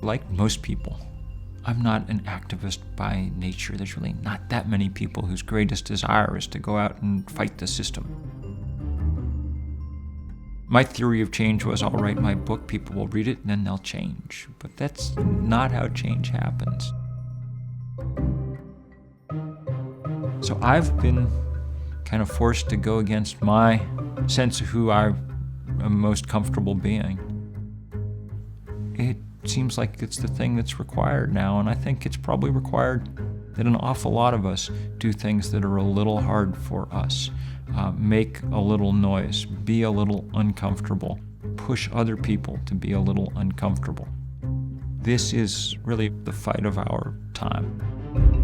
like most people, I'm not an activist by nature. There's really not that many people whose greatest desire is to go out and fight the system. My theory of change was, I'll write my book, people will read it, and then they'll change. But that's not how change happens. So I've been kind of forced to go against my sense of who I am most comfortable being. It seems like it's the thing that's required now, and I think it's probably required that an awful lot of us do things that are a little hard for us. Make a little noise, be a little uncomfortable, push other people to be a little uncomfortable. This is really the fight of our time.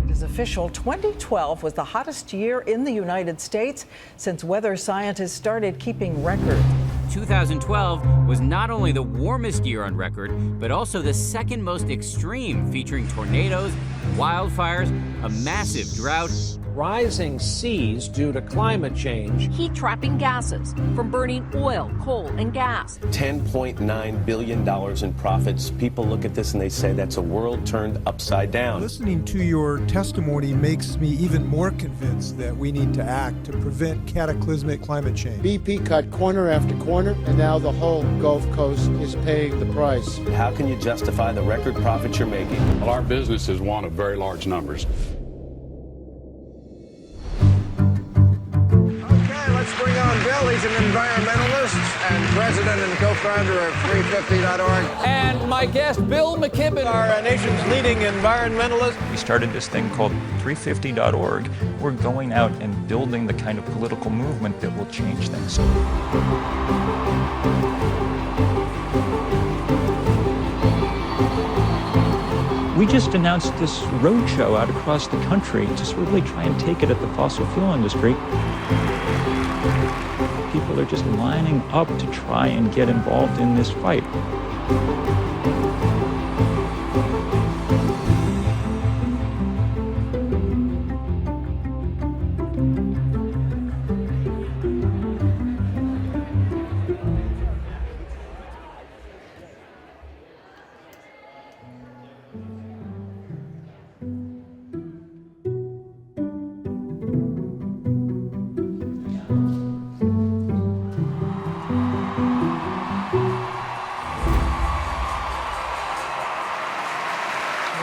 It is official, 2012 was the hottest year in the United States since weather scientists started keeping records. 2012 was not only the warmest year on record, but also the second most extreme, featuring tornadoes, wildfires, a massive drought, rising seas due to climate change, heat-trapping gases from burning oil, coal, and gas. $10.9 billion in profits. People look at this and they say that's a world turned upside down. Listening to your testimony makes me even more convinced that we need to act to prevent cataclysmic climate change. BP cut corner after corner, and now the whole Gulf Coast is paying the price. How can you justify the record profits you're making? Well, our business is one of very large numbers. Let's bring on Bill. He's an environmentalist and president and co-founder of 350.org. and my guest, Bill McKibben, Our nation's leading environmentalist. We started this thing called 350.org. We're going out and building the kind of political movement that will change things. We just announced this roadshow out across the country to really try and take it at the fossil fuel industry. People are just lining up to try and get involved in this fight.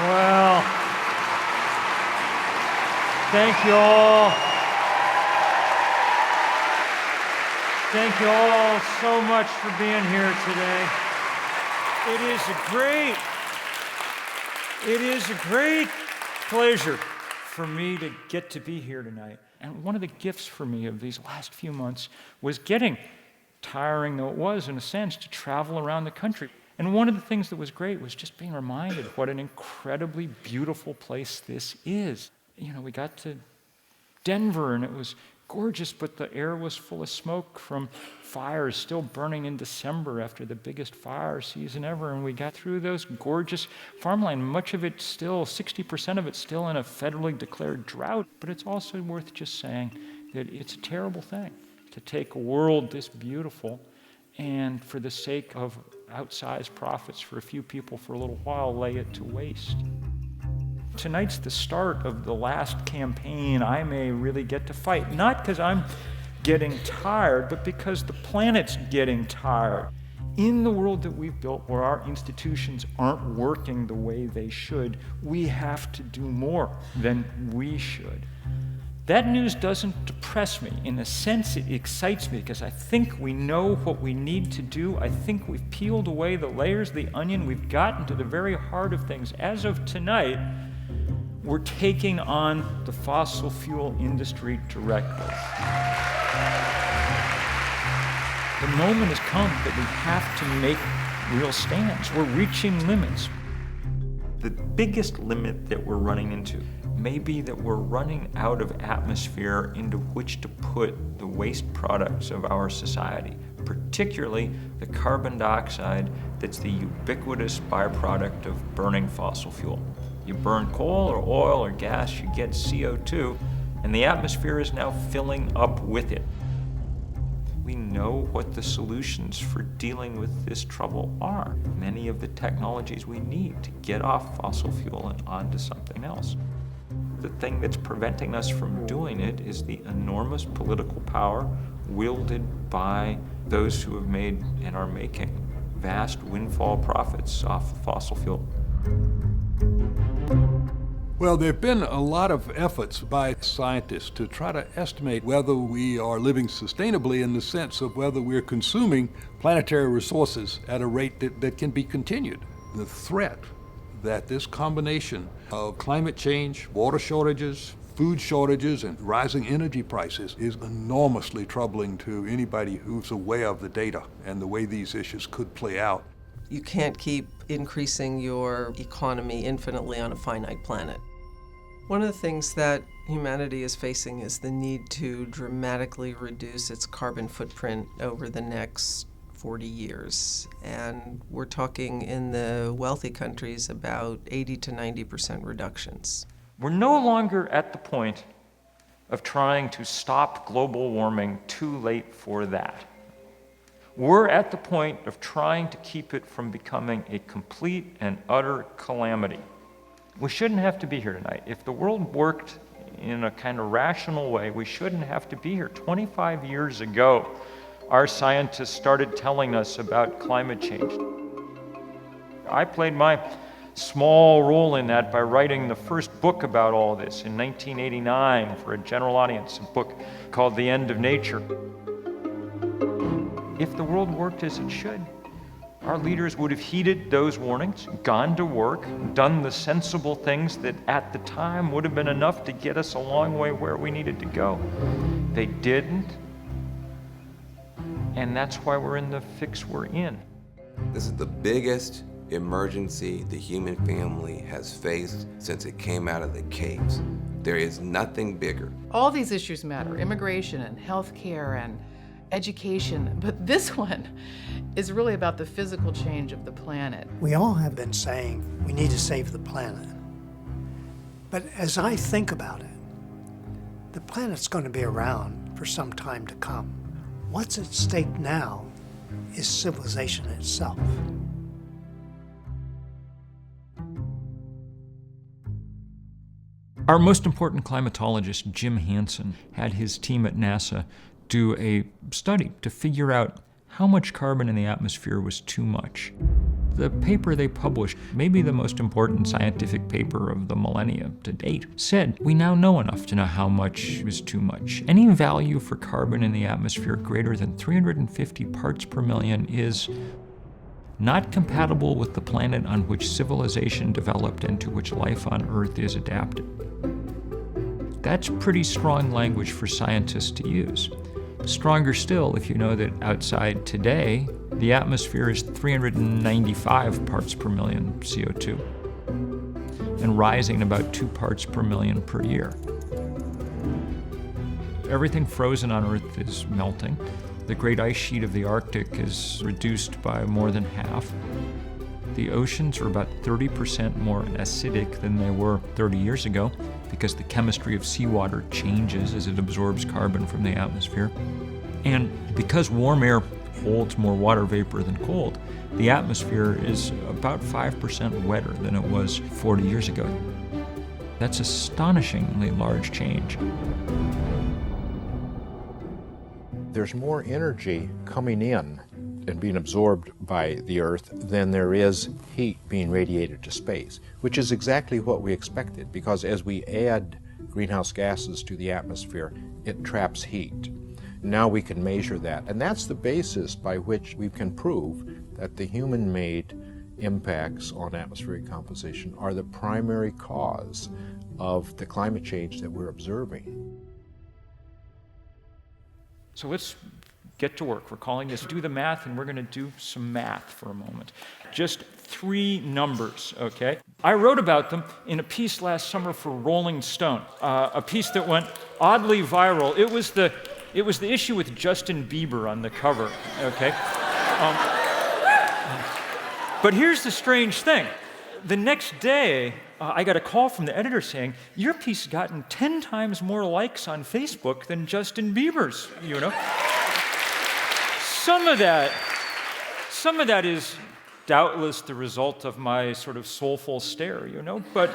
Well, thank you all. Thank you all so much for being here today. It is a great pleasure for me to get to be here tonight. And one of the gifts for me of these last few months was getting, tiring though it was in a sense, to travel around the country. And one of the things that was great was just being reminded what an incredibly beautiful place this is. You know, we got to Denver and it was gorgeous, but the air was full of smoke from fires still burning in December after the biggest fire season ever. And we got through those gorgeous farmland, much of it still, 60% of it still in a federally declared drought. But it's also worth just saying that it's a terrible thing to take a world this beautiful and for the sake of outsized profits for a few people for a little while, lay it to waste. Tonight's the start of the last campaign I may really get to fight, not because I'm getting tired, but because the planet's getting tired. In the world that we've built, where our institutions aren't working the way they should, we have to do more than we should. That news doesn't depress me. In a sense, it excites me because I think we know what we need to do. I think we've peeled away the layers of the onion. We've gotten to the very heart of things. As of tonight, we're taking on the fossil fuel industry directly. The moment has come that we have to make real stands. We're reaching limits. The biggest limit that we're running into may be that we're running out of atmosphere into which to put the waste products of our society, particularly the carbon dioxide that's the ubiquitous byproduct of burning fossil fuel. You burn coal or oil or gas, you get CO2, and the atmosphere is now filling up with it. We know what the solutions for dealing with this trouble are. Many of the technologies we need to get off fossil fuel and onto something else. The thing that's preventing us from doing it is the enormous political power wielded by those who have made and are making vast windfall profits off of fossil fuel. Well, there have been a lot of efforts by scientists to try to estimate whether we are living sustainably in the sense of whether we're consuming planetary resources at a rate that can be continued. The threat that this combination of climate change, water shortages, food shortages, and rising energy prices is enormously troubling to anybody who's aware of the data and the way these issues could play out. You can't keep increasing your economy infinitely on a finite planet. One of the things that humanity is facing is the need to dramatically reduce its carbon footprint over the next 40 years. And we're talking in the wealthy countries about 80 to 90% reductions. We're no longer at the point of trying to stop global warming, too late for that. We're at the point of trying to keep it from becoming a complete and utter calamity. We shouldn't have to be here tonight. If the world worked in a kind of rational way, we shouldn't have to be here. 25 years ago, our scientists started telling us about climate change. I played my small role in that by writing the first book about all this in 1989 for a general audience, a book called The End of Nature. If the world worked as it should, our leaders would have heeded those warnings, gone to work, done the sensible things that at the time would have been enough to get us a long way where we needed to go. They didn't, and that's why we're in the fix we're in. This is the biggest emergency the human family has faced since it came out of the caves. There is nothing bigger. All these issues matter, immigration and healthcare and education, but this one is really about the physical change of the planet. We all have been saying we need to save the planet. But as I think about it, the planet's going to be around for some time to come. What's at stake now is civilization itself. Our most important climatologist, Jim Hansen, had his team at NASA do a study to figure out how much carbon in the atmosphere was too much. The paper they published, maybe the most important scientific paper of the millennia to date, said we now know enough to know how much is too much. Any value for carbon in the atmosphere greater than 350 parts per million is not compatible with the planet on which civilization developed and to which life on Earth is adapted. That's pretty strong language for scientists to use. Stronger still if you know that outside today, the atmosphere is 395 parts per million CO2 and rising about 2 parts per million per year. Everything frozen on Earth is melting. The great ice sheet of the Arctic is reduced by more than half. The oceans are about 30% more acidic than they were 30 years ago because the chemistry of seawater changes as it absorbs carbon from the atmosphere. And because warm air holds more water vapor than cold, the atmosphere is about 5% wetter than it was 40 years ago. That's astonishingly large change. There's more energy coming in and being absorbed by the Earth than there is heat being radiated to space, which is exactly what we expected, because as we add greenhouse gases to the atmosphere, it traps heat. Now we can measure that, and that's the basis by which we can prove that the human-made impacts on atmospheric composition are the primary cause of the climate change that we're observing. So let's get to work. We're calling this Do the Math, and we're going to do some math for a moment. Just 3 numbers, okay? I wrote about them in a piece last summer for Rolling Stone, a piece that went oddly viral. It was the issue with Justin Bieber on the cover, okay? But here's the strange thing. The next day, I got a call from the editor saying, your piece has gotten 10 times more likes on Facebook than Justin Bieber's, you know? some of that is doubtless the result of my sort of soulful stare, but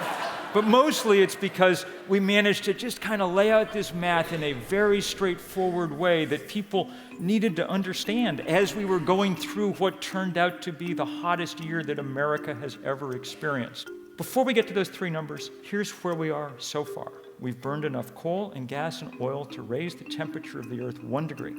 mostly it's because we managed to just kind of lay out this math in a very straightforward way that people needed to understand as we were going through what turned out to be the hottest year that America has ever experienced. Before we get to those three numbers, here's where we are so far. We've burned enough coal and gas and oil to raise the temperature of the Earth 1 degree.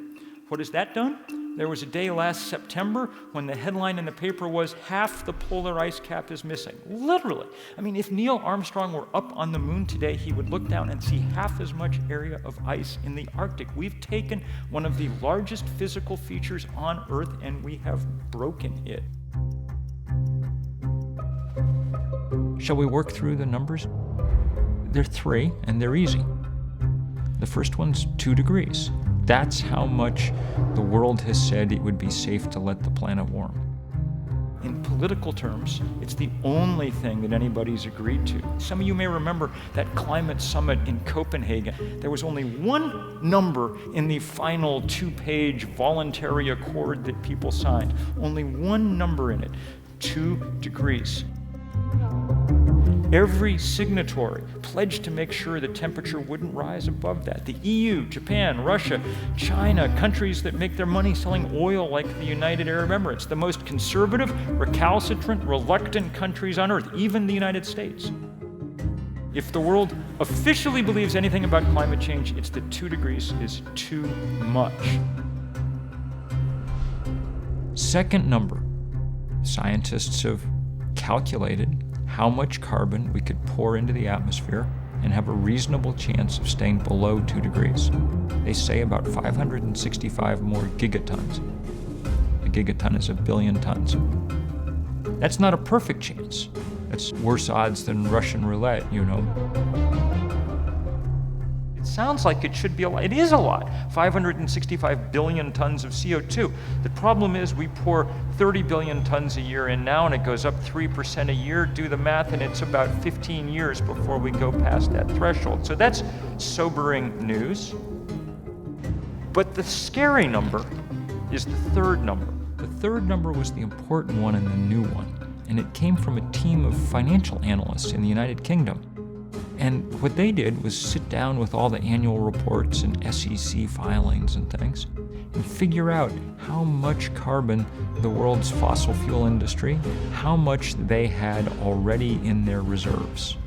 What has that done? There was a day last September when the headline in the paper was, half the polar ice cap is missing. Literally. I mean, if Neil Armstrong were up on the moon today, he would look down and see half as much area of ice in the Arctic. We've taken one of the largest physical features on Earth and we have broken it. Shall we work through the numbers? They're three, and they're easy. The first one's 2 degrees. That's how much the world has said it would be safe to let the planet warm. In political terms, it's the only thing that anybody's agreed to. Some of you may remember that climate summit in Copenhagen. There was only one number in the final 2-page voluntary accord that people signed. Only one number in it, 2 degrees. Every signatory pledged to make sure the temperature wouldn't rise above that. The EU, Japan, Russia, China, countries that make their money selling oil like the United Arab Emirates, the most conservative, recalcitrant, reluctant countries on Earth, even the United States. If the world officially believes anything about climate change, it's that 2 degrees is too much. Second number, scientists have calculated how much carbon we could pour into the atmosphere and have a reasonable chance of staying below 2 degrees. They say about 565 more gigatons. A gigaton is 1 billion tons. That's not a perfect chance. That's worse odds than Russian roulette, It sounds like it should be a lot. It is a lot. 565 billion tons of CO2. The problem is we pour 30 billion tons a year in now, and it goes up 3% a year. Do the math, and it's about 15 years before we go past that threshold. So that's sobering news. But the scary number is the third number. The third number was the important one and the new one, and it came from a team of financial analysts in the United Kingdom. And what they did was sit down with all the annual reports and SEC filings and things and figure out how much carbon the world's fossil fuel industry, how much they had already in their reserves.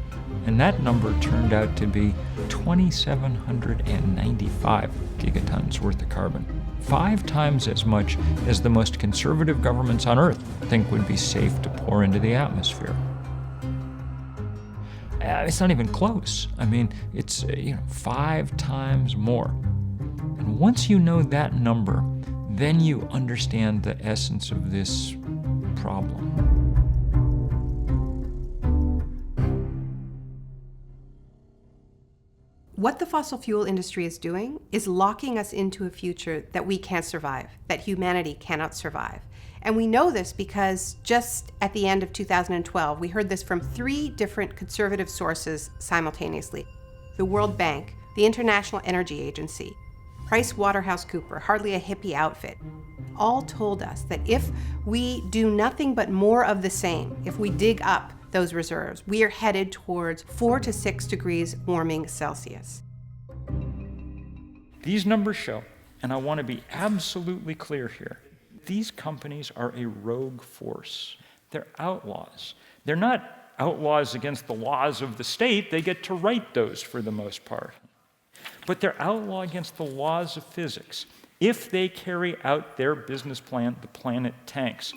And that number turned out to be 2,795 gigatons worth of carbon. 5 times as much as the most conservative governments on Earth think would be safe to pour into the atmosphere. It's not even close. I mean, it's 5 times more. And once you know that number, then you understand the essence of this problem. What the fossil fuel industry is doing is locking us into a future that we can't survive, that humanity cannot survive. And we know this because just at the end of 2012, we heard this from 3 different conservative sources simultaneously. The World Bank, the International Energy Agency, PricewaterhouseCoopers, hardly a hippie outfit, all told us that if we do nothing but more of the same, if we dig up those reserves, we are headed towards 4 to 6 degrees warming Celsius. These numbers show, and I want to be absolutely clear here, these companies are a rogue force. They're outlaws. They're not outlaws against the laws of the state. They get to write those for the most part. But they're outlaw against the laws of physics. If they carry out their business plan, the planet tanks.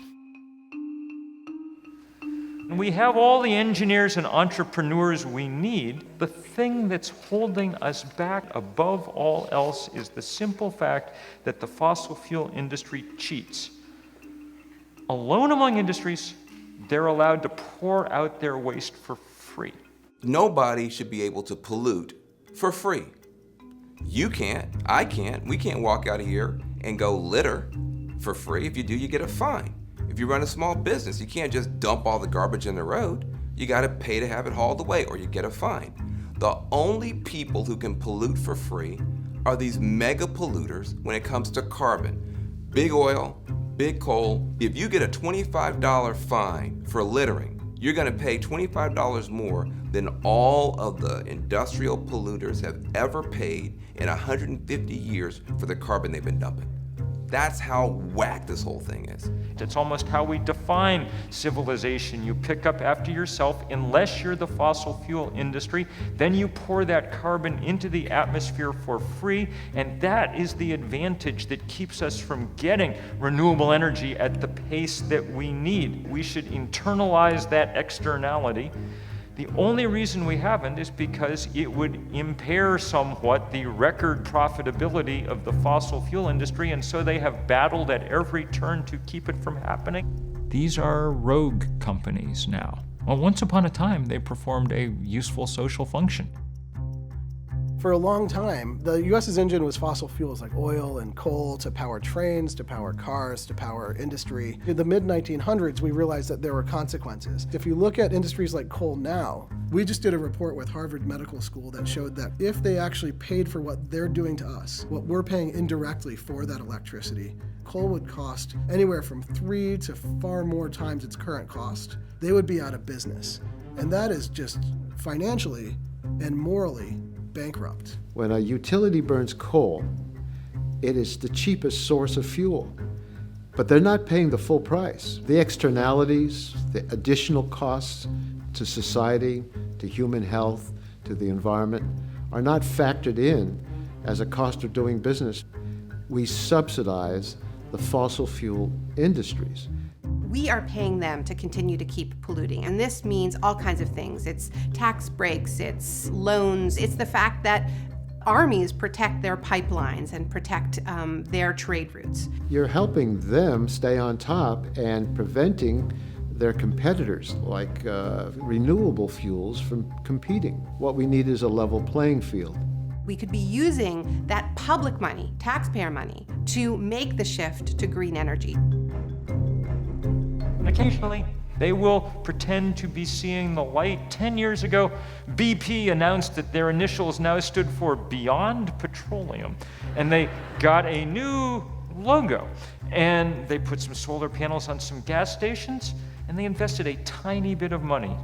And we have all the engineers and entrepreneurs we need. The thing that's holding us back above all else is the simple fact that the fossil fuel industry cheats. Alone among industries, they're allowed to pour out their waste for free. Nobody should be able to pollute for free. You can't, I can't, we can't walk out of here and go litter for free. If you do, you get a fine. If you run a small business, you can't just dump all the garbage in the road. You gotta pay to have it hauled away or you get a fine. The only people who can pollute for free are these mega polluters when it comes to carbon. Big oil, big coal. If you get a $25 fine for littering, you're gonna pay $25 more than all of the industrial polluters have ever paid in 150 years for the carbon they've been dumping. That's how whack this whole thing is. It's almost how we define civilization. You pick up after yourself, unless you're the fossil fuel industry, then you pour that carbon into the atmosphere for free, and that is the advantage that keeps us from getting renewable energy at the pace that we need. We should internalize that externality. The only reason we haven't is because it would impair somewhat the record profitability of the fossil fuel industry, and so they have battled at every turn to keep it from happening. These are rogue companies now. Well, once upon a time, they performed a useful social function. For a long time, the U.S.'s engine was fossil fuels like oil and coal to power trains, to power cars, to power industry. In the mid-1900s, we realized that there were consequences. If you look at industries like coal now, we just did a report with Harvard Medical School that showed that if they actually paid for what they're doing to us, what we're paying indirectly for that electricity, coal would cost anywhere from 3 to far more times its current cost. They would be out of business. And that is just financially and morally bankrupt. When a utility burns coal, it is the cheapest source of fuel. But they're not paying the full price. The externalities, the additional costs to society, to human health, to the environment, are not factored in as a cost of doing business. We subsidize the fossil fuel industries. We are paying them to continue to keep polluting, and this means all kinds of things. It's tax breaks, it's loans, it's the fact that armies protect their pipelines and protect their trade routes. You're helping them stay on top and preventing their competitors, like renewable fuels, from competing. What we need is a level playing field. We could be using that public money, taxpayer money, to make the shift to green energy. Occasionally, they will pretend to be seeing the light. 10 years ago, BP announced that their initials now stood for Beyond Petroleum, and they got a new logo. And they put some solar panels on some gas stations, and they invested a tiny bit of money,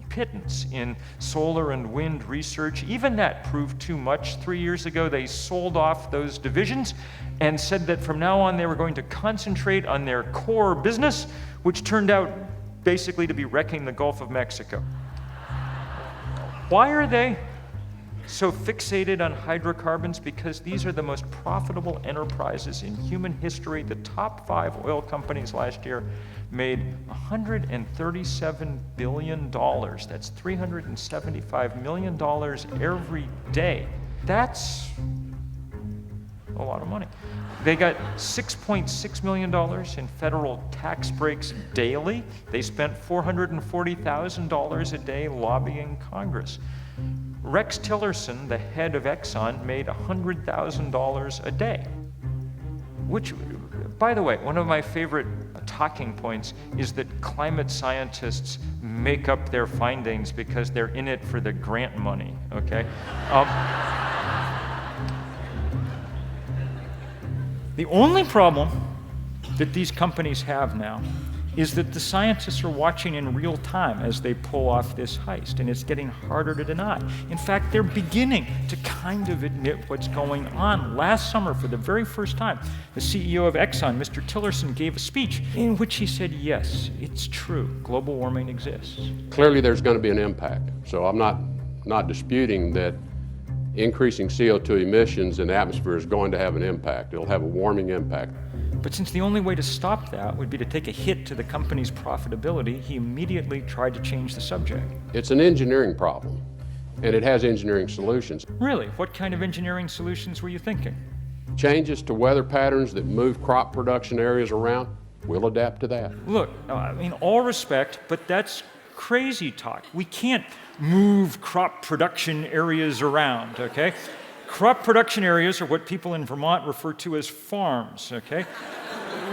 pittance, in solar and wind research. Even that proved too much. 3 years ago, they sold off those divisions and said that from now on they were going to concentrate on their core business, which turned out basically to be wrecking the Gulf of Mexico. Why are they so fixated on hydrocarbons? Because these are the most profitable enterprises in human history. The top 5 oil companies last year made $137 billion. That's $375 million every day. That's a lot of money. They got $6.6 million in federal tax breaks daily. They spent $440,000 a day lobbying Congress. Rex Tillerson, the head of Exxon, made $100,000 a day. Which, by the way, one of my favorite talking points is that climate scientists make up their findings because they're in it for the grant money, okay? The only problem that these companies have now is that the scientists are watching in real time as they pull off this heist, and it's getting harder to deny. In fact, they're beginning to kind of admit what's going on. Last summer, for the very first time, the CEO of Exxon, Mr. Tillerson, gave a speech in which he said, yes, it's true, global warming exists. Clearly there's going to be an impact, so I'm not disputing that increasing CO2 emissions in the atmosphere is going to have an impact. It'll have a warming impact. But since the only way to stop that would be to take a hit to the company's profitability, he immediately tried to change the subject. It's an engineering problem, and it has engineering solutions. Really? What kind of engineering solutions were you thinking? Changes to weather patterns that move crop production areas around, we'll adapt to that. Look, all respect, but that's crazy talk. We can't move crop production areas around, okay? Crop production areas are what people in Vermont refer to as farms, okay?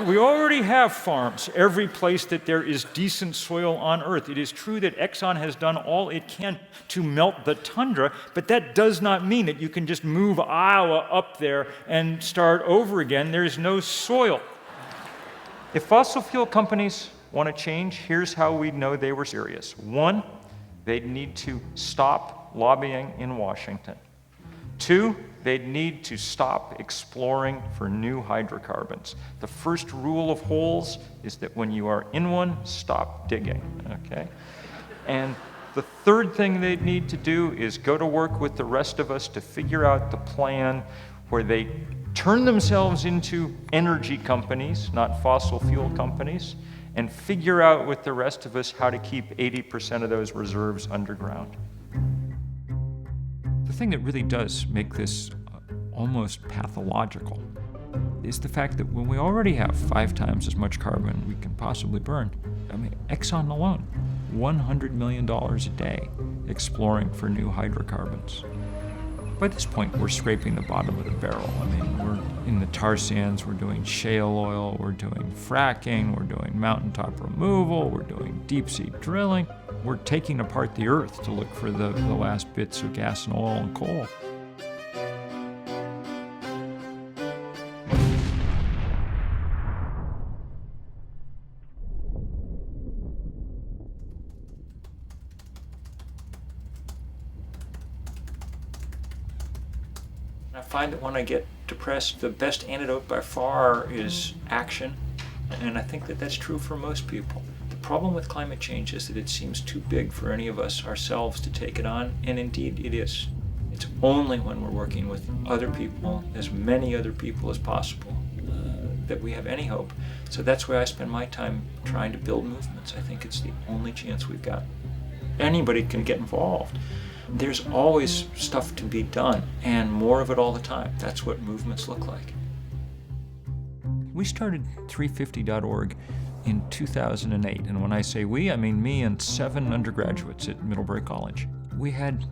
We already have farms every place that there is decent soil on Earth. It is true that Exxon has done all it can to melt the tundra, but that does not mean that you can just move Iowa up there and start over again. There's no soil. If fossil fuel companies want to change, here's how we know they were serious. One, they'd need to stop lobbying in Washington. Two, they'd need to stop exploring for new hydrocarbons. The first rule of holes is that when you are in one, stop digging, okay? And the third thing they'd need to do is go to work with the rest of us to figure out the plan where they turn themselves into energy companies, not fossil fuel companies, and figure out with the rest of us how to keep 80% of those reserves underground. The thing that really does make this almost pathological is the fact that when we already have 5 times as much carbon we can possibly burn, I mean, Exxon alone, $100 million a day exploring for new hydrocarbons. By this point, we're scraping the bottom of the barrel. I mean, we're in the tar sands, we're doing shale oil, we're doing fracking, we're doing mountaintop removal, we're doing deep sea drilling. We're taking apart the earth to look for the last bits of gas and oil and coal. I find that when I get depressed, the best antidote by far is action, and I think that that's true for most people. The problem with climate change is that it seems too big for any of us ourselves to take it on, and indeed it is. It's only when we're working with other people, as many other people as possible, that we have any hope. So that's why I spend my time trying to build movements. I think it's the only chance we've got. Anybody can get involved. There's always stuff to be done, and more of it all the time. That's what movements look like. We started 350.org in 2008, and when I say we, I mean me and 7 undergraduates at Middlebury College. We had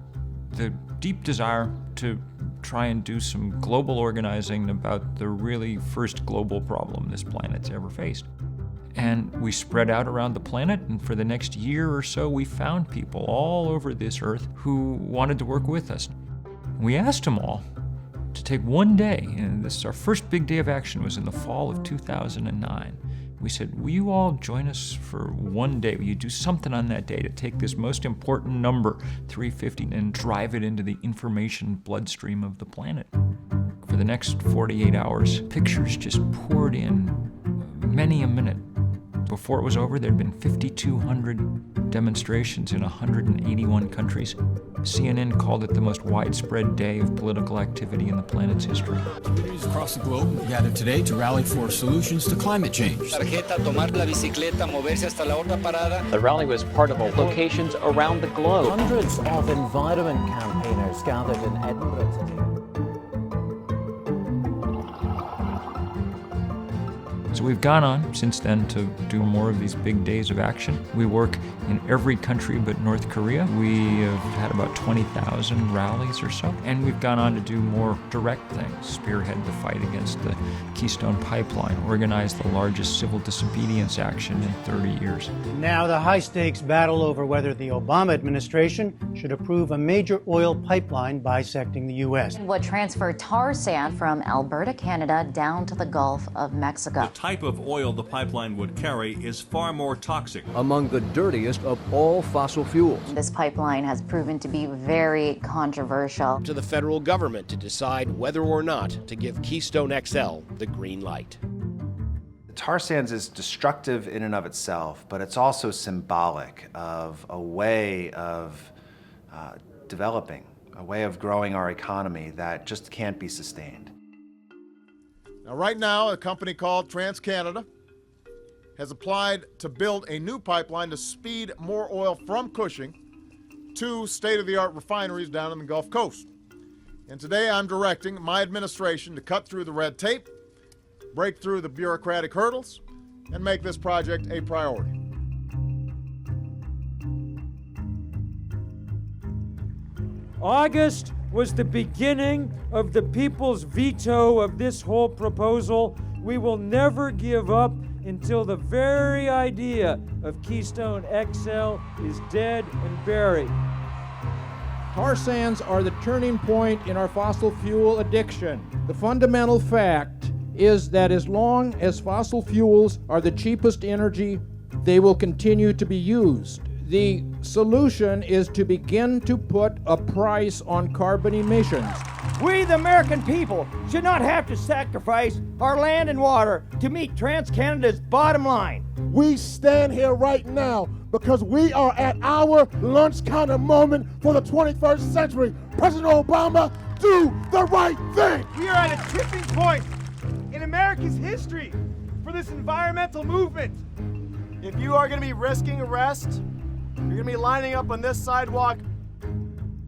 the deep desire to try and do some global organizing about the really first global problem this planet's ever faced. And we spread out around the planet, and for the next year or so, we found people all over this earth who wanted to work with us. We asked them all to take one day, and this, our first big day of action was in the fall of 2009. We said, will you all join us for one day? Will you do something on that day to take this most important number, 350, and drive it into the information bloodstream of the planet? For the next 48 hours, pictures just poured in, many a minute. Before it was over, there'd been 5,200 demonstrations in 181 countries. CNN called it the most widespread day of political activity in the planet's history. Communities across the globe gathered today to rally for solutions to climate change. The rally was part of locations around the globe. Hundreds of environment campaigners gathered in Edinburgh today. So we've gone on since then to do more of these big days of action. We work in every country but North Korea. We have had about 20,000 rallies or so. And we've gone on to do more direct things, spearhead the fight against the Keystone Pipeline, organize the largest civil disobedience action in 30 years. Now the high-stakes battle over whether the Obama administration should approve a major oil pipeline bisecting the U.S. Would transfer tar sand from Alberta, Canada, down to the Gulf of Mexico. The type of oil the pipeline would carry is far more toxic. Among the dirtiest of all fossil fuels. This pipeline has proven to be very controversial. To the federal government to decide whether or not to give Keystone XL the green light. The tar sands is destructive in and of itself, but it's also symbolic of a way of developing, a way of growing our economy that just can't be sustained. Now, right now, a company called TransCanada has applied to build a new pipeline to speed more oil from Cushing to state-of-the-art refineries down in the Gulf Coast. And today I'm directing my administration to cut through the red tape, break through the bureaucratic hurdles, and make this project a priority. August was the beginning of the people's veto of this whole proposal, We will never give up until the very idea of Keystone XL is dead and buried. Tar sands are the turning point in our fossil fuel addiction. The fundamental fact is that as long as fossil fuels are the cheapest energy, they will continue to be used. The solution is to begin to put a price on carbon emissions. We, the American people, should not have to sacrifice our land and water to meet TransCanada's bottom line. We stand here right now because we are at our lunch counter moment for the 21st century. President Obama, do the right thing. We are at a tipping point in America's history for this environmental movement. If you are going to be risking arrest, you're going to be lining up on this sidewalk.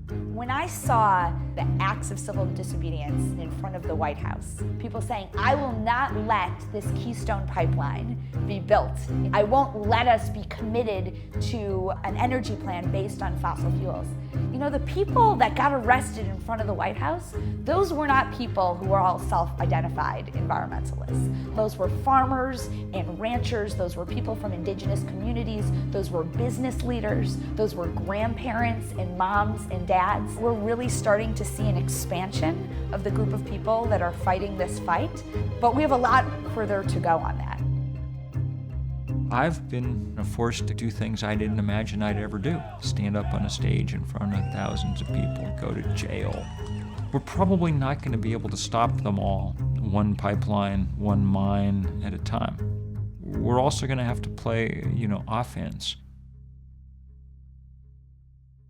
When I saw the acts of civil disobedience in front of the White House, people saying, I will not let this Keystone pipeline be built. I won't let us be committed to an energy plan based on fossil fuels. You know, the people that got arrested in front of the White House, those were not people who were all self-identified environmentalists. Those were farmers and ranchers. Those were people from indigenous communities. Those were business leaders. Those were grandparents and moms and dads. We're really starting to see an expansion of the group of people that are fighting this fight, but we have a lot further to go on that. I've been forced to do things I didn't imagine I'd ever do. Stand up on a stage in front of thousands of people, go to jail. We're probably not going to be able to stop them all, one pipeline, one mine at a time. We're also going to have to play, offense.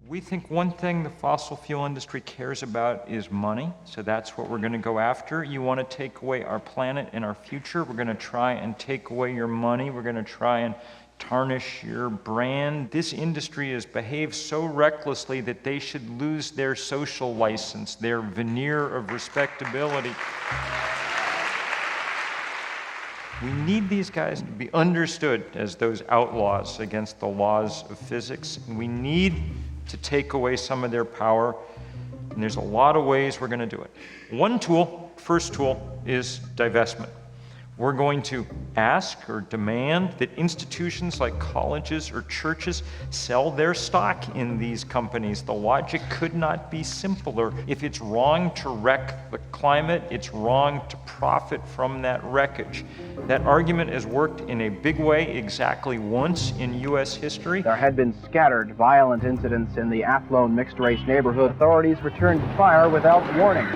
We think one thing the fossil fuel industry cares about is money, so that's what we're going to go after. You want to take away our planet and our future, we're going to try and take away your money, we're going to try and tarnish your brand. This industry has behaved so recklessly that they should lose their social license, their veneer of respectability. We need these guys to be understood as those outlaws against the laws of physics. We need to take away some of their power, and there's a lot of ways we're going to do it. One tool, first tool, is divestment. We're going to ask or demand that institutions like colleges or churches sell their stock in these companies. The logic could not be simpler. If it's wrong to wreck the climate, it's wrong to profit from that wreckage. That argument has worked in a big way exactly once in U.S. history. There had been scattered violent incidents in the Athlone mixed-race neighborhood. Authorities returned fire without warning.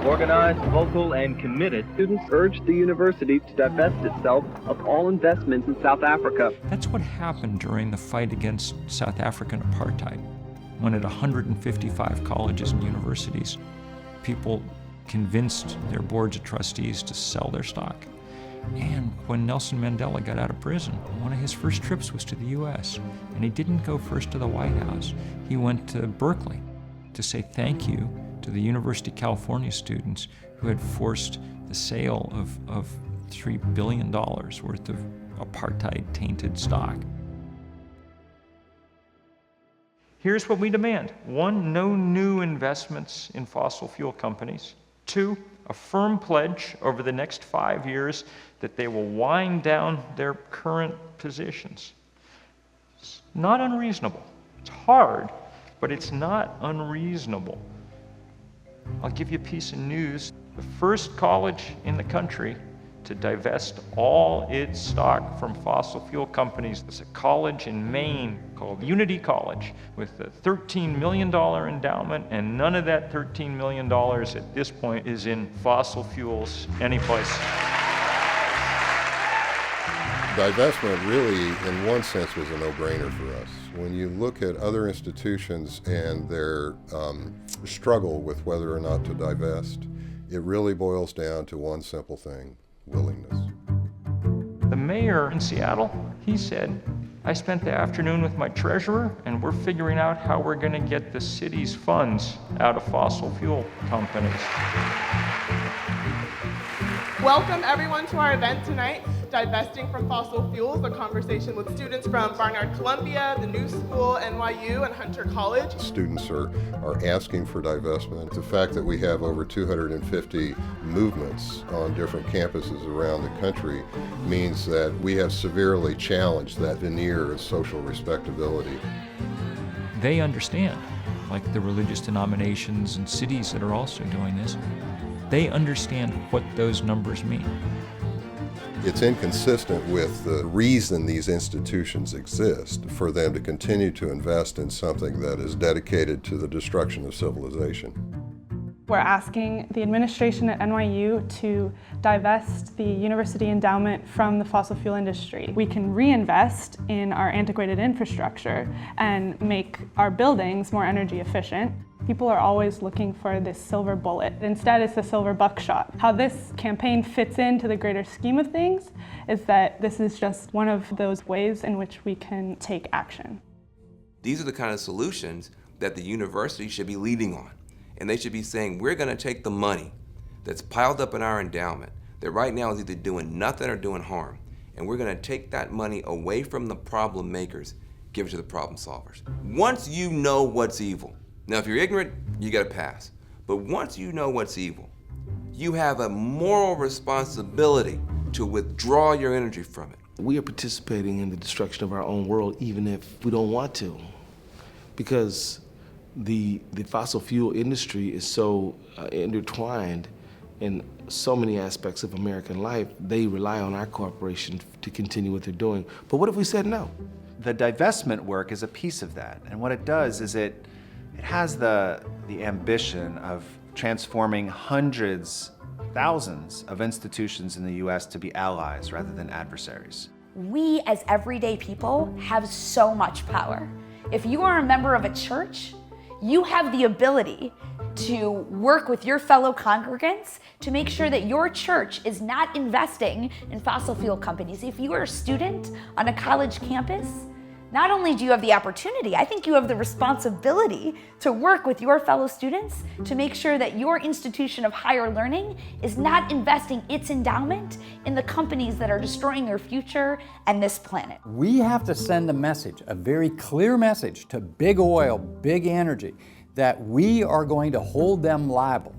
Organized, vocal, and committed, students urged the university to divest itself of all investments in South Africa. That's what happened during the fight against South African apartheid, when at 155 colleges and universities, people convinced their boards of trustees to sell their stock. And when Nelson Mandela got out of prison, one of his first trips was to the U.S., and he didn't go first to the White House. He went to Berkeley to say thank you to the University of California students who had forced the sale of $3 billion worth of apartheid-tainted stock. Here's what we demand. 1, no new investments in fossil fuel companies. 2, a firm pledge over the next 5 years that they will wind down their current positions. It's not unreasonable. It's hard, but it's not unreasonable. I'll give you a piece of news. The first college in the country to divest all its stock from fossil fuel companies is a college in Maine called Unity College with a $13 million endowment, and none of that $13 million at this point is in fossil fuels anyplace. Divestment really, in one sense, was a no-brainer for us. When you look at other institutions and their struggle with whether or not to divest, it really boils down to one simple thing: willingness. The mayor in Seattle, he said, I spent the afternoon with my treasurer, and we're figuring out how we're going to get the city's funds out of fossil fuel companies. Welcome everyone to our event tonight. divesting from fossil fuels, a conversation with students from Barnard Columbia, the New School, NYU, and Hunter College. Students are asking for divestment. The fact that we have over 250 movements on different campuses around the country means that we have severely challenged that veneer of social respectability. They understand, like the religious denominations and cities that are also doing this, they understand what those numbers mean. It's inconsistent with the reason these institutions exist, for them to continue to invest in something that is dedicated to the destruction of civilization. We're asking the administration at NYU to divest the university endowment from the fossil fuel industry. We can reinvest in our antiquated infrastructure and make our buildings more energy efficient. People are always looking for this silver bullet. Instead, it's the silver buckshot. How this campaign fits into the greater scheme of things is that this is just one of those ways in which we can take action. These are the kind of solutions that the university should be leading on. And they should be saying, we're going to take the money that's piled up in our endowment that right now is either doing nothing or doing harm, and we're going to take that money away from the problem makers, give it to the problem solvers. Once you know what's evil, now if you're ignorant, you got to pass. But once you know what's evil, you have a moral responsibility to withdraw your energy from it. We are participating in the destruction of our own world even if we don't want to, because the fossil fuel industry is so intertwined in so many aspects of American life. They rely on our corporation to continue what they're doing. But what if we said no? The divestment work is a piece of that. And what it does is it has the ambition of transforming hundreds, thousands of institutions in the US to be allies rather than adversaries. We as everyday people have so much power. If you are a member of a church, you have the ability to work with your fellow congregants to make sure that your church is not investing in fossil fuel companies. If you are a student on a college campus, not only do you have the opportunity, I think you have the responsibility to work with your fellow students to make sure that your institution of higher learning is not investing its endowment in the companies that are destroying your future and this planet. We have to send a message, a very clear message to big oil, big energy, that we are going to hold them liable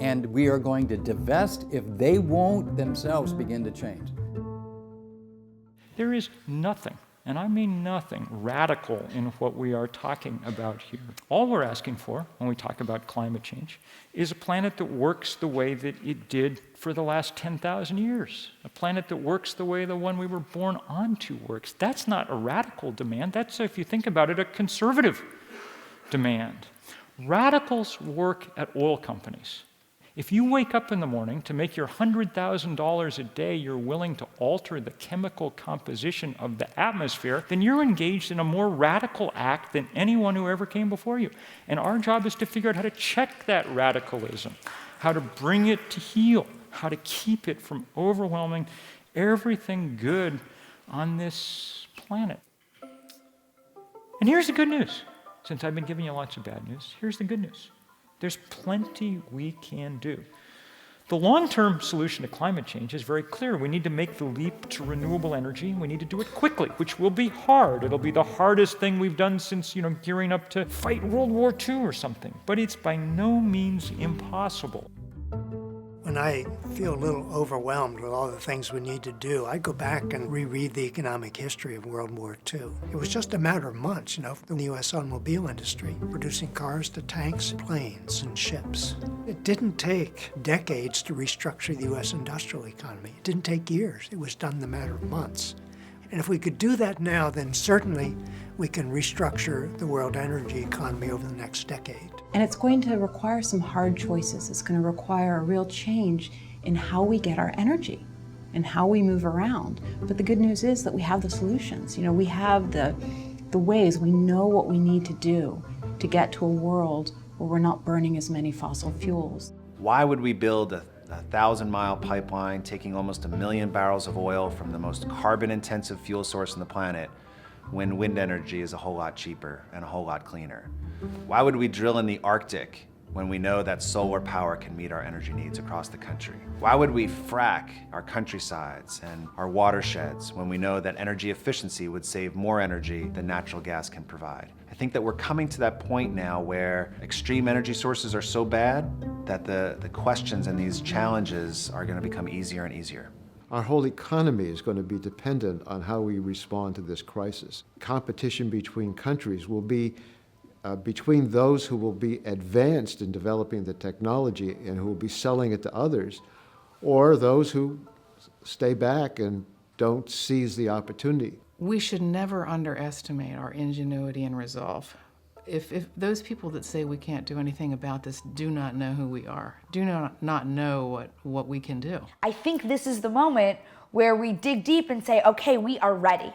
and we are going to divest if they won't themselves begin to change. There is nothing, and I mean nothing, radical in what we are talking about here. All we're asking for when we talk about climate change is a planet that works the way that it did for the last 10,000 years. A planet that works the way the one we were born onto works. That's not a radical demand. That's, if you think about it, a conservative demand. Radicals work at oil companies. If you wake up in the morning to make your $100,000 a day, you're willing to alter the chemical composition of the atmosphere, then you're engaged in a more radical act than anyone who ever came before you. And our job is to figure out how to check that radicalism, how to bring it to heel, how to keep it from overwhelming everything good on this planet. And here's the good news. Since I've been giving you lots of bad news, here's the good news. There's plenty we can do. The long-term solution to climate change is very clear. We need to make the leap to renewable energy, and we need to do it quickly, which will be hard. It'll be the hardest thing we've done since, gearing up to fight World War II or something. But it's by no means impossible. When I feel a little overwhelmed with all the things we need to do, I go back and reread the economic history of World War II. It was just a matter of months, for the U.S. automobile industry, producing cars to tanks, planes, and ships. It didn't take decades to restructure the U.S. industrial economy. It didn't take years. It was done in a matter of months. And if we could do that now, then certainly we can restructure the world energy economy over the next decade. And it's going to require some hard choices. It's going to require a real change in how we get our energy and how we move around. But the good news is that we have the solutions. We have the ways, we know what we need to do to get to a world where we're not burning as many fossil fuels. Why would we build a 1,000-mile pipeline taking almost 1 million barrels of oil from the most carbon-intensive fuel source on the planet when wind energy is a whole lot cheaper and a whole lot cleaner? Why would we drill in the Arctic when we know that solar power can meet our energy needs across the country? Why would we frack our countrysides and our watersheds when we know that energy efficiency would save more energy than natural gas can provide? I think that we're coming to that point now where extreme energy sources are so bad that the questions and these challenges are going to become easier and easier. Our whole economy is going to be dependent on how we respond to this crisis. Competition between countries will be between those who will be advanced in developing the technology and who will be selling it to others, or those who stay back and don't seize the opportunity. We should never underestimate our ingenuity and resolve. If those people that say we can't do anything about this do not know who we are, do not know what we can do. I think this is the moment where we dig deep and say, okay, we are ready.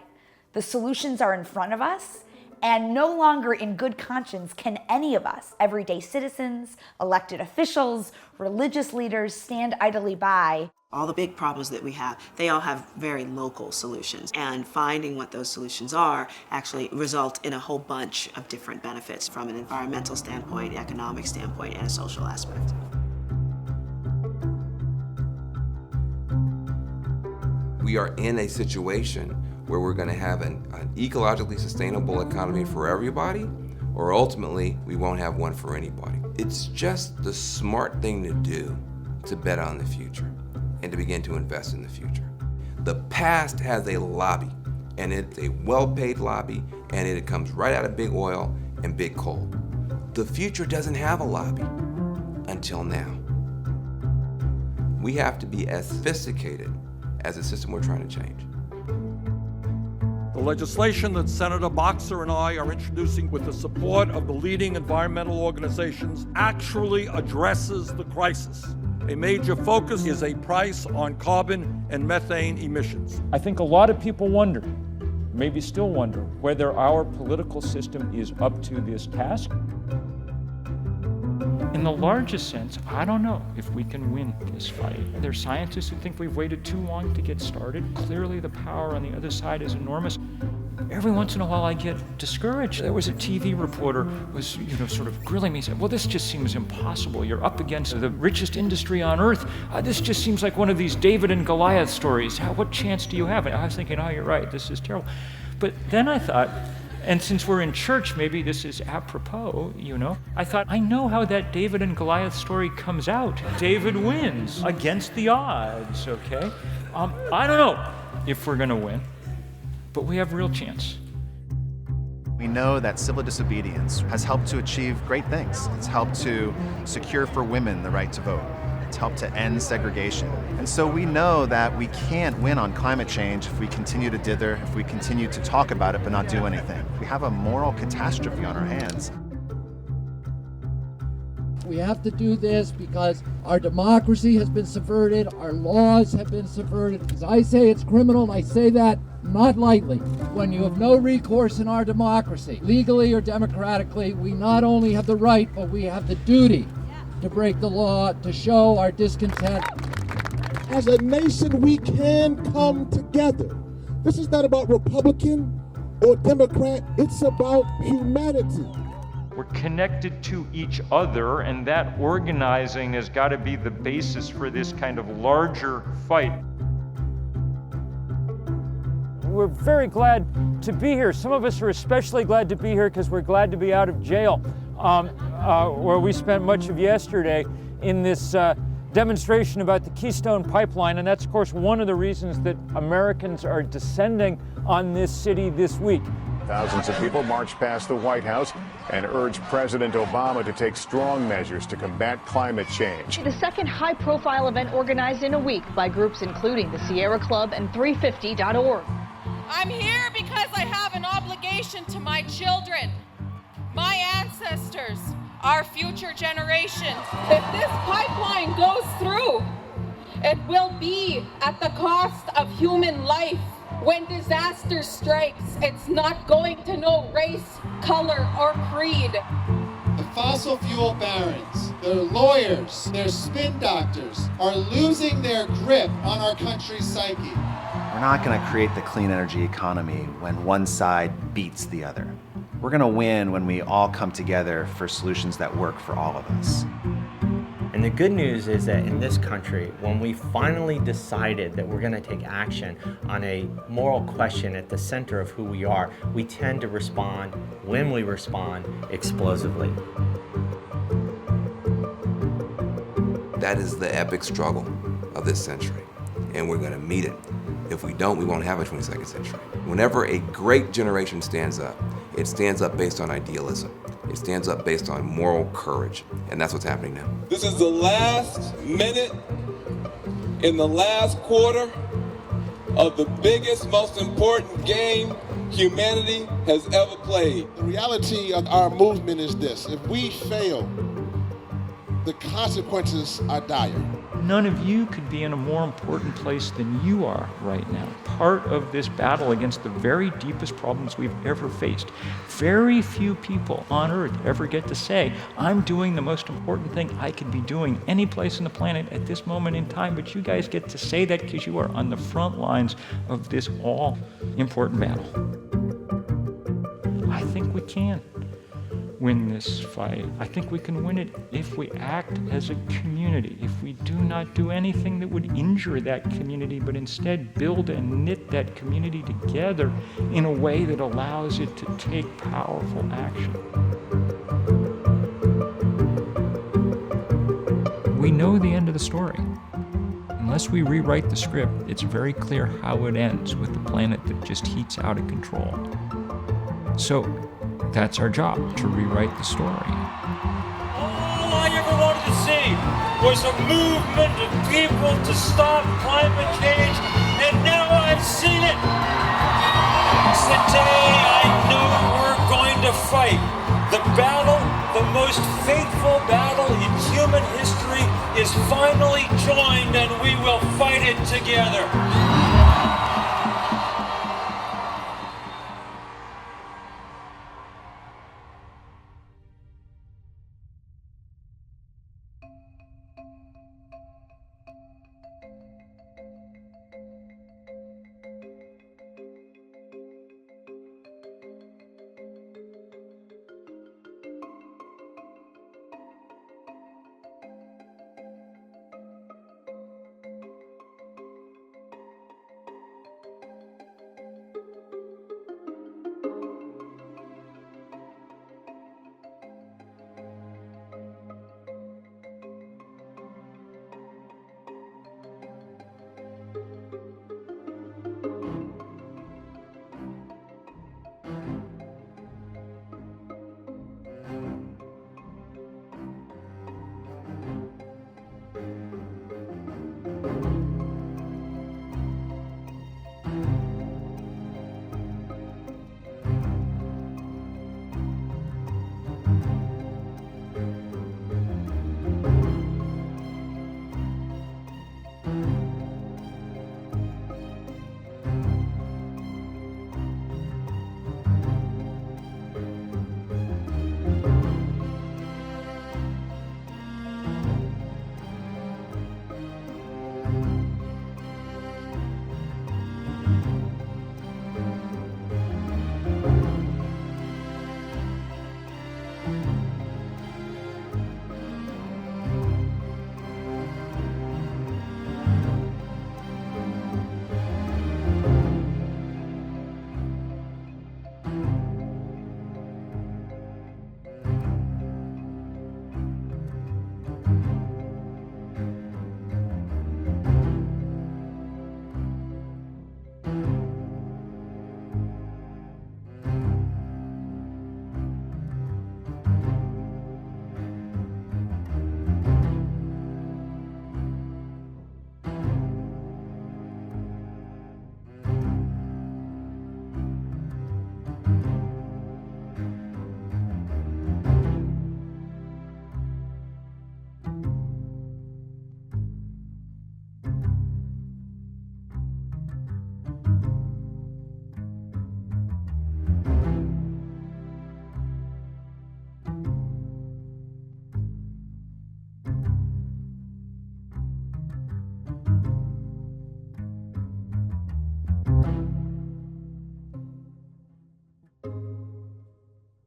The solutions are in front of us, and no longer in good conscience can any of us, everyday citizens, elected officials, religious leaders, stand idly by. All the big problems that we have, they all have very local solutions. And finding what those solutions are actually result in a whole bunch of different benefits from an environmental standpoint, economic standpoint, and a social aspect. We are in a situation where we're going to have an ecologically sustainable economy for everybody, or ultimately we won't have one for anybody. It's just the smart thing to do to bet on the future and to begin to invest in the future. The past has a lobby, and it's a well-paid lobby, and it comes right out of big oil and big coal. The future doesn't have a lobby until now. We have to be as sophisticated as the system we're trying to change. The legislation that Senator Boxer and I are introducing with the support of the leading environmental organizations actually addresses the crisis. A major focus is a price on carbon and methane emissions. I think a lot of people wonder, maybe still wonder, whether our political system is up to this task. In the largest sense, I don't know if we can win this fight. There are scientists who think we've waited too long to get started. Clearly, the power on the other side is enormous. Every once in a while, I get discouraged. There was a TV reporter who was, sort of grilling me. He said, well, this just seems impossible. You're up against the richest industry on earth. This just seems like one of these David and Goliath stories. What chance do you have? And I was thinking, oh, you're right. This is terrible. But then I thought, and since we're in church, maybe this is apropos, I thought, I know how that David and Goliath story comes out. David wins against the odds, okay? I don't know if we're gonna win, but we have real chance. We know that civil disobedience has helped to achieve great things. It's helped to secure for women the right to vote. It's helped to end segregation. And so we know that we can't win on climate change if we continue to dither, if we continue to talk about it but not do anything. We have a moral catastrophe on our hands. We have to do this because our democracy has been subverted, our laws have been subverted. As I say it's criminal, and I say that not lightly. When you have no recourse in our democracy, legally or democratically, we not only have the right, but we have the duty to break the law, to show our discontent. As a nation, we can come together. This is not about Republican or Democrat, it's about humanity. We're connected to each other, and that organizing has got to be the basis for this kind of larger fight. We're very glad to be here. Some of us are especially glad to be here because we're glad to be out of jail, where we spent much of yesterday in this demonstration about the Keystone Pipeline, and that's, of course, one of the reasons that Americans are descending on this city this week. Thousands of people marched past the White House and urged President Obama to take strong measures to combat climate change. The second high-profile event organized in a week by groups including the Sierra Club and 350.org. I'm here because I have an obligation to my children, my ancestors, our future generations. If this pipeline goes through, it will be at the cost of human life. When disaster strikes, it's not going to know race, color, or creed. The fossil fuel barons, their lawyers, their spin doctors are losing their grip on our country's psyche. We're not going to create the clean energy economy when one side beats the other. We're going to win when we all come together for solutions that work for all of us. And the good news is that in this country, when we finally decided that we're going to take action on a moral question at the center of who we are, we tend to respond, when we respond, explosively. That is the epic struggle of this century, and we're going to meet it. If we don't, we won't have a 22nd century. Whenever a great generation stands up, it stands up based on idealism. It stands up based on moral courage, and that's what's happening now. This is the last minute in the last quarter of the biggest, most important game humanity has ever played. The reality of our movement is this: if we fail, the consequences are dire. None of you could be in a more important place than you are right now. Part of this battle against the very deepest problems we've ever faced. Very few people on Earth ever get to say, I'm doing the most important thing I could be doing any place on the planet at this moment in time, but you guys get to say that because you are on the front lines of this all-important battle. I think we can win this fight. I think we can win it if we act as a community, if we do not do anything that would injure that community, but instead build and knit that community together in a way that allows it to take powerful action. We know the end of the story. Unless we rewrite the script, it's very clear how it ends with the planet that just heats out of control. So, that's our job, to rewrite the story. All I ever wanted to see was a movement of people to stop climate change, and now I've seen it. It's the day I knew we're going to fight. The battle, the most fateful battle in human history, is finally joined, and we will fight it together.